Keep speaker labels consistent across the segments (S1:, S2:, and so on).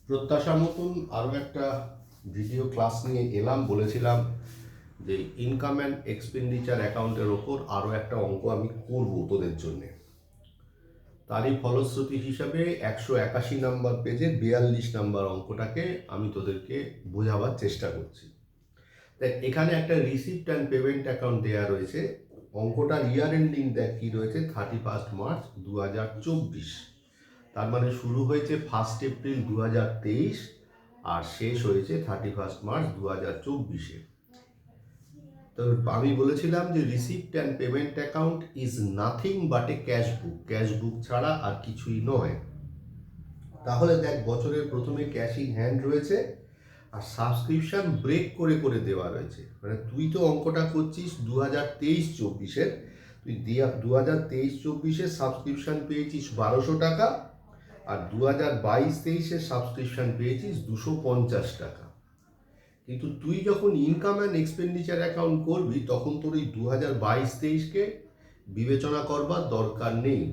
S1: প্রত্যাশা মতন আরও একটা ভিডিও ক্লাস নিয়ে এলাম। বলেছিলাম যে ইনকাম অ্যান্ড এক্সপেন্ডিচার অ্যাকাউন্টের ওপর আরও একটা অঙ্ক আমি করব তোদের জন্যে। তারই ফলশ্রুতি হিসাবে 181 নম্বর পেজে 42 নম্বর অঙ্কটাকে আমি তোদেরকে বোঝাবার চেষ্টা করছি। দেখ, এখানে একটা রিসিপ্ট অ্যান্ড পেমেন্ট অ্যাকাউন্ট দেওয়া রয়েছে। অঙ্কটার ইয়ার এন্ডিং দেখ কী রয়েছে, 31 মার্চ 2024। তার মানে শুরু হয়েছে 1 এপ্রিল 2023 আর শেষ হয়েছে 31 মার্চ 2024। তো আমি বলেছিলাম যে receipt and payment account is nothing but A cash book, cash বুক ছাড়া আর কিছুই নয়। তাহলে দেখ, বছরের প্রথমে ক্যাশ ইন হ্যান্ড রয়েছে আর সাবস্ক্রিপশন ব্রেক করে করে দেওয়া রয়েছে। মানে তুই তো অঙ্কটা করছিস 2023-24-এর, তুই 2023-24-এর সাবস্ক্রিপশন পেয়েছিস 1200 টাকা আর 2022-23-এর সাবস্ক্রিপশন পেয়েছিস 250 টাকা। কিন্তু তুই যখন ইনকাম অ্যান্ড এক্সপেন্ডিচার অ্যাকাউন্ট করবি তখন তোর এই 2022-23-কে বিবেচনা করবার দরকার নেই।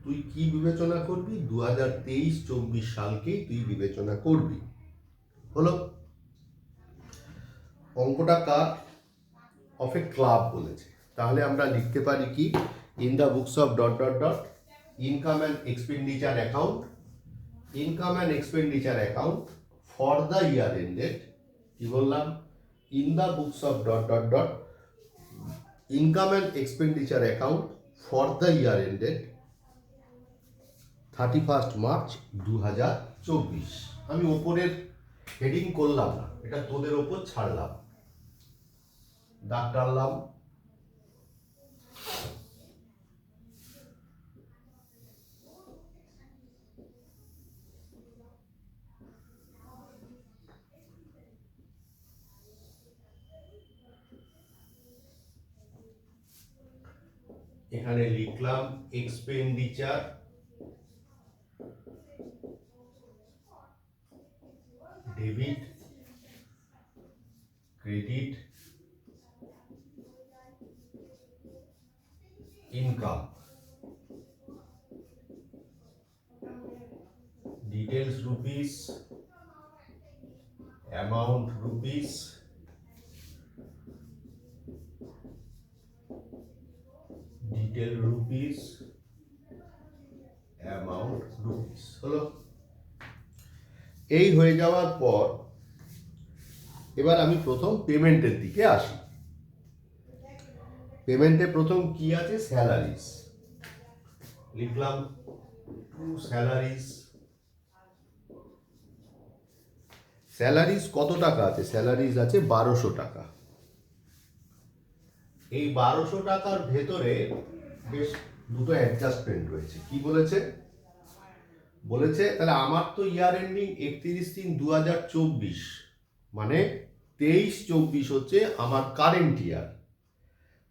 S1: তুই কি বিবেচনা করবি? 2023-24 সালকেই তুই বিবেচনা করবি। হলো? অঙ্কটা কার? অফ এ ক্লাব বলেছে। তাহলে আমরা লিখতে পারি কি, in the books of dot dot dot income and expenditure account, income and expenditure account for the year ended. কি বললাম? In the books of dot dot dot income and expenditure account for the year ended 31 March 2024। আমি ওপরের heading করলাম না, এটা তোদের ওপর ছাড়লাম, দাগ টানলাম। এখানে লিখলাম expenditure debit credit income, details rupees, amount rupees, detail rupees, amount rupees. হলো? এই হয়ে যাওয়ার পর এবার আমি প্রথম পেমেন্টের দিকে আসি। পেমেন্টে প্রথম কি আছে? স্যালারিজ। লিখলাম টু স্যালারিজ। স্যালারিজ কত টাকা আছে? স্যালারিজ আছে 1200 টাকা। এই 1200 টাকার ভেতরে বেশ দুটো অ্যাডজাস্টমেন্ট রয়েছে। কি বলেছে? বলেছে তাহলে আমার তো ইয়ার এন্ডিং 31/3/2024, মানে 23-24 হচ্ছে আমার কারেন্ট ইয়ার।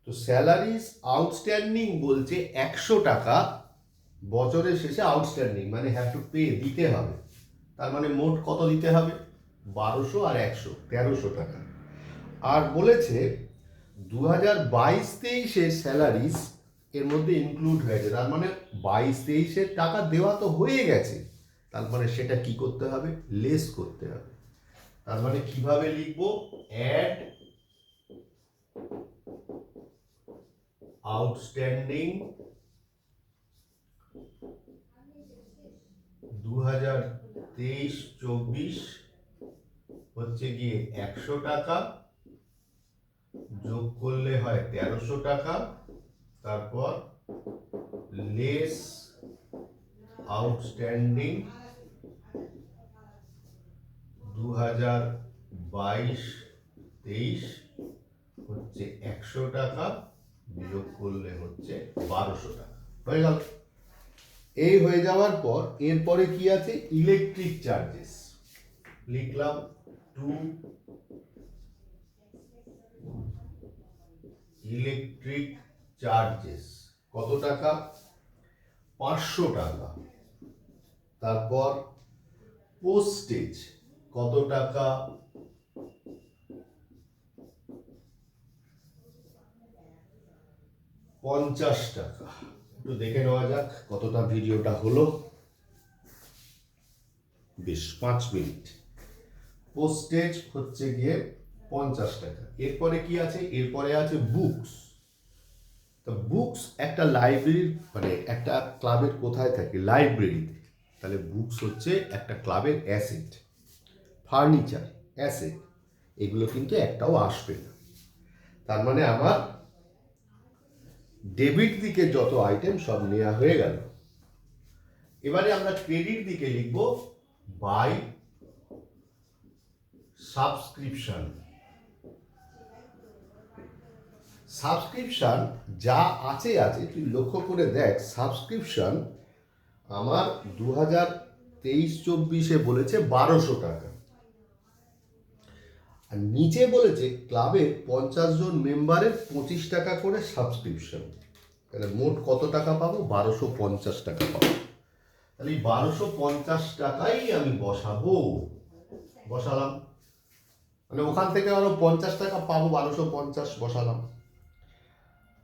S1: তো স্যালারিজ আউটস্ট্যান্ডিং বলছে 100 টাকা বছরের শেষে আউটস্ট্যান্ডিং, মানে হ্যাভ টু পে, দিতে হবে। তার মানে মোট কত দিতে হবে? 1200 আর 100, 1300 টাকা। আর বলেছে 2022-23-এর স্যালারিজ এর মধ্যে ইনক্লুড হয়েছে, তার মানে 22-23-এর টাকা দেওয়া তো হয়ে গেছে, তার মানে সেটা কি করতে হবে? লেস করতে হবে। তার মানে কিভাবে লিখবো? অ্যাড আউটস্ট্যান্ডিং 2023-24 হচ্ছে গিয়ে 100 টাকা, যোগ করলে হয় 1300 টাকা, তারপর লেস আউটস্ট্যান্ডিং 2022-23 হচ্ছে 100 টাকা, বিয়োগ করলে হচ্ছে 1200 টাকা। হয়ে গেল? এই হয়ে যাওয়ার পর এরপরে কি আছে? Electric charges. লিখলাম টু ইলেকট্রিক চার্জেস। কত টাকা? 500 টাকা। তারপর পোস্টেজ কত টাকা? 50 টাকা। একটু দেখে নেওয়া যাক কতটা ভিডিওটা হলো। বেশ 5 মিনিট। পোস্টেজ হচ্ছে গিয়ে 50 টাকা। এরপরে কি আছে? এরপরে আছে বুকস। তো বুকস একটা লাইব্রেরির মানে একটা ক্লাবের কোথায় থাকে? লাইব্রেরিতে। তাহলে বুকস হচ্ছে একটা ক্লাবের অ্যাসেট। ফার্নিচার, অ্যাসেট, এগুলো কিন্তু একটাও আসবে না। তার মানে আমার ডেবিট দিকে যত আইটেম সব নেওয়া হয়ে গেল। এবারে আমরা ক্রেডিট দিকে লিখব বাই সাবস্ক্রিপশন। সাবস্ক্রিপশন যা আছে আছে, তুই লক্ষ্য করে দেখ, সাবস্ক্রিপশন আমার 2023-24 বলেছে 1200 টাকা, আর নিচে বলেছে ক্লাবের 50 জন মেম্বারের 25 টাকা করে সাবস্ক্রিপশন। তাহলে মোট কত টাকা পাবো? 1250 টাকা পাবো। তাহলে এই 1250 টাকাই আমি বসালাম, মানে ওখান থেকে আরো 50 টাকা পাবো, 1250 বসালাম।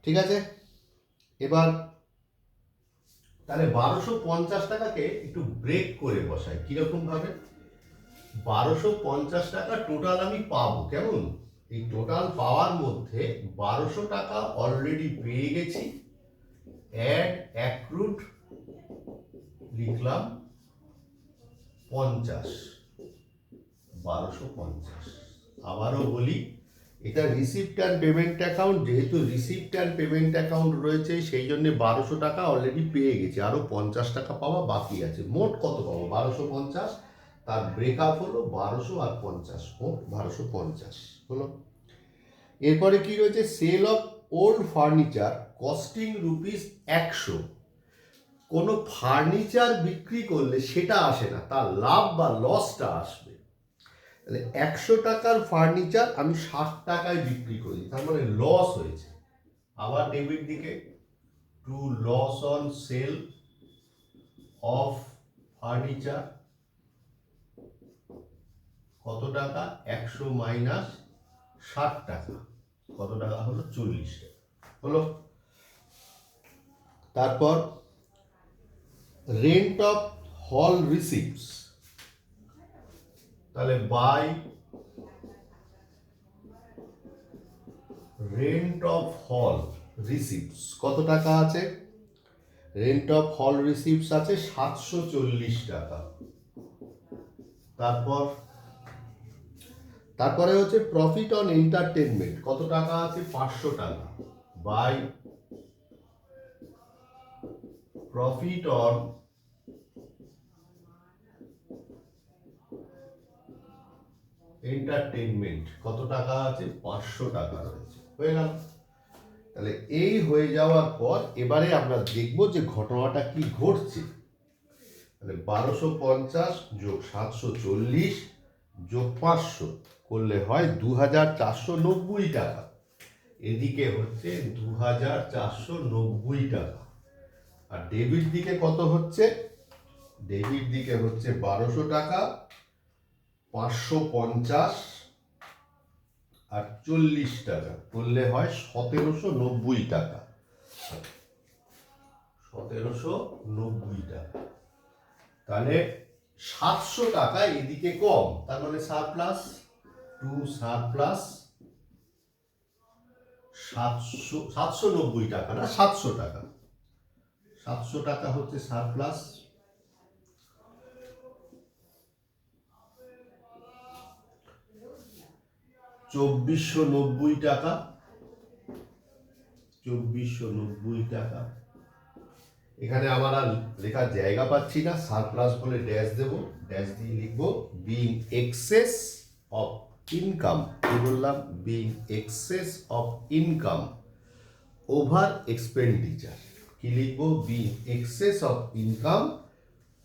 S1: ঠিক আছে, এবার তাহলে 1250 টাকাকে একটু ব্রেক করে বসাই। কিরকম ভাবে? 1250 টাকা টোটাল আমি পাবো। কেমন? এই টোটাল পাওয়ার মধ্যে 1200 টাকা অলরেডি পেয়ে গেছি, অ্যাড অ্যাক্রুড লিখলাম 50, 1250। আবারও বলি, এটা রিসিপ্ট অ্যান্ড পেমেন্ট অ্যাকাউন্ট, যেহেতু রিসিপ্ট অ্যান্ড পেমেন্ট অ্যাকাউন্ট রয়েছে সেই জন্য 1200 টাকা অলরেডি পেয়ে গেছি, আরো 50 টাকা পাওয়া বাকি আছে। মোট কত পাবো? 1250, তার ব্রেকআপ হলো 1200 আর 50, মোট 1250 হলো। এরপরে কি রয়েছে? Sale of old furniture costing ₹100। কোনো ফার্নিচার বিক্রি করলে সেটা আসে না, তার লাভ বা লসটা আসবে। তাহলে 100 টাকার ফার্নিচার আমি 60 টাকায় বিক্রি করি, তার মানে লস হয়েছে। আবার ডেবিট দিকে, to loss on sale of furniture কত টাকা? 100 মাইনাস 60 টাকা, কত টাকা হলো? 40 টাকা হলো। তারপর রেন্ট অফ হল রিসিপ্টস, তাহলে বাই রেন্ট অফ হল রিসিপ্টস কত টাকা আছে? রেন্ট অফ হল রিসিপ্টস আছে 740 টাকা। তারপরে হচ্ছে প্রফিট অন এন্টারটেনমেন্ট কত টাকা আছে? 500 টাকা, বাই প্রফিট অন এন্টারটেনমেন্ট কত টাকা আছে? 500 টাকা রয়েছে। হয়ে গেল। তাহলে এই হয়ে যাওয়ার পর এবারে আমরা দেখব যে ঘটনাটা কি ঘটছে। তাহলে 1250 যোগ 740 যোগ 500 করলে হয় 2490 টাকা। এদিকে হচ্ছে 2490 টাকা। আর ডেবিট দিকে কত হচ্ছে? ডেবিট দিকে হচ্ছে 1200 টাকা, 550 আর 40 টাকা করলে হয় 1790 টাকা। 1790 টাকা। তাহলে 700 টাকা এদিকে কম, তার মানে সারপ্লাস, টু সারপ্লাস 790 টাকা না, 700 টাকা। 700 টাকা হচ্ছে সারপ্লাস। $2490 টাকা, 2490 টাকা। এখানে আমার আর লেখার জায়গা পাচ্ছি না, সারপ্লাস বলে ড্যাশ দেব, ড্যাশ দিয়ে লিখবো বিং এক্সেস অফ ইনকাম। কি বললাম? Being access of income over expenditure. কি লিখবো? Being access of income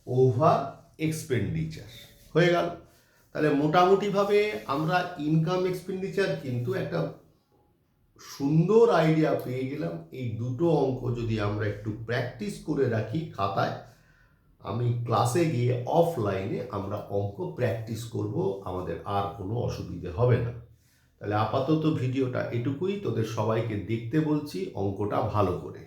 S1: over expenditure. হয়ে গেল। তাহলে মোটামুটিভাবে আমরা ইনকাম এক্সপেন্ডিচার কিন্তু একটা সুন্দর আইডিয়া পেয়ে গেলাম। এই দুটো অঙ্ক যদি আমরা একটু প্র্যাকটিস করে রাখি খাতায়, আমি ক্লাসে গিয়ে অফলাইনে আমরা অঙ্ক প্র্যাকটিস করব, আমাদের আর কোনো অসুবিধে হবে না। তাহলে আপাতত ভিডিওটা এটুকুই, তোদের সবাইকে দেখতে বলছি অঙ্কটা ভালো করে।